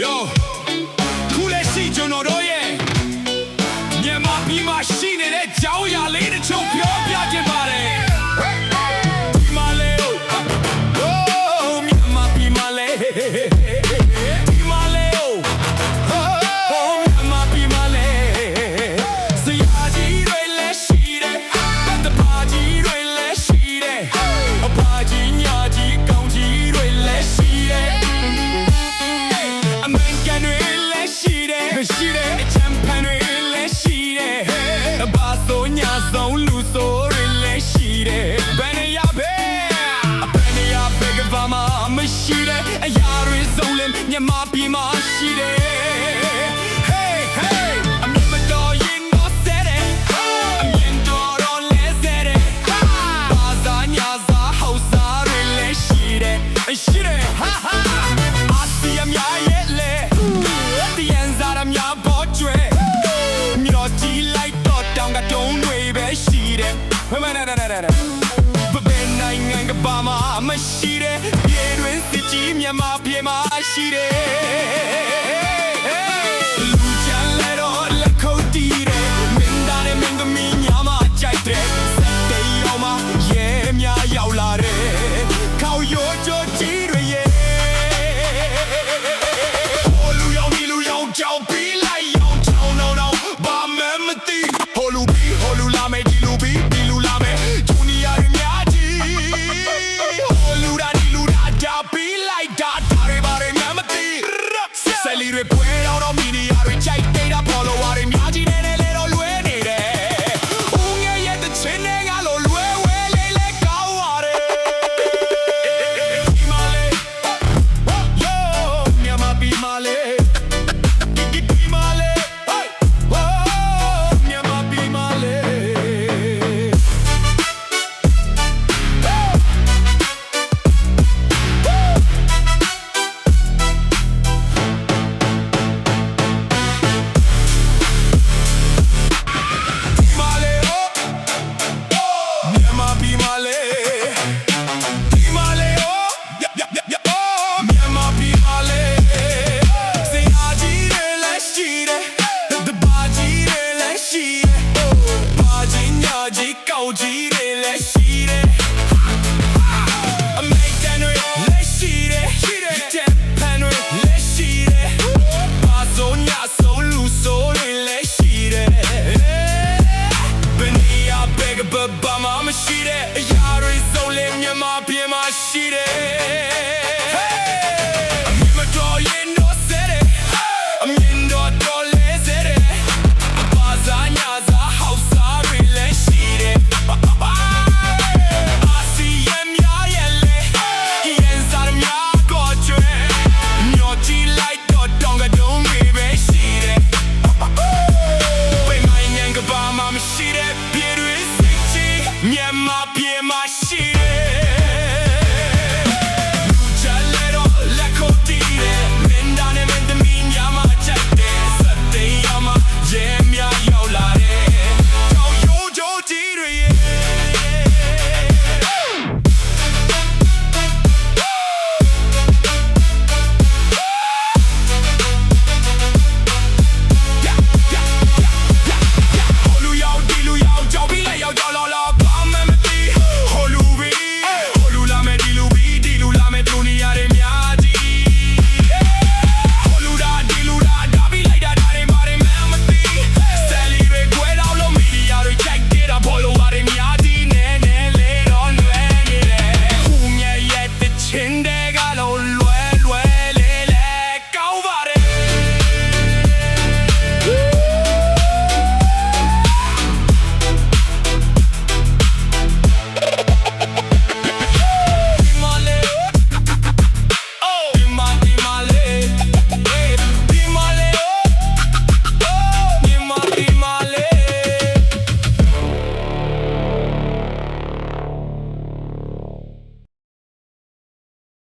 Yo ခုလက်ရှိကျွန်တော်တို့ရဲ့မြန်မာပြည်မှာရှိနေတဲ့ကြောင်းရာလေးတစ်ချို့ပြောပြခြင်းပါတယ်ဒီမှာလေမြန်မာပြည်မှာလေဒီမှာလေမြန်မာပြည်မှာလေစရာကြီးတွေလည်းရှိတယ်တပါကြီးတွေလည်းရှိတယ်အပါကြီးညာကြီးကောင်းကြီးတွေလည်းရှိတယ်အမေရိကန်တွေလည်းရှိတယ်ချမ်ပန်တွေလည်းရှိတယ်ဘာဆိုညာဆုံးလူဆိုတွေလည်းရှိတယ်ဘယ်နေရာပဲကဘာမှမရှိတဲ့အရာတွေစုံလင်မြန်မာပြည်မှာရှိတယ် Hey hey အမြင်မတော်ရင်တော့ဆဲတယ်အမြင်တော်တော့လဲဆဲတယ်ဘာသာညာသာဟောစားတွေလည်းရှိတယ်ဟာဟာအာစီအများရဲ့လေတယန်စားရများပေါ်ကျွဲမြို့ကြီးလိုက်တော့တောင်ကတုံးတွေပဲရှိတယ်ဟဲ့မနာဘယ်နိုင်ငံကဘာမှမရှိတဲ့ပြည်တွင်းစစ်ကြီးမြန်မာပြည်မှာရှိတယ်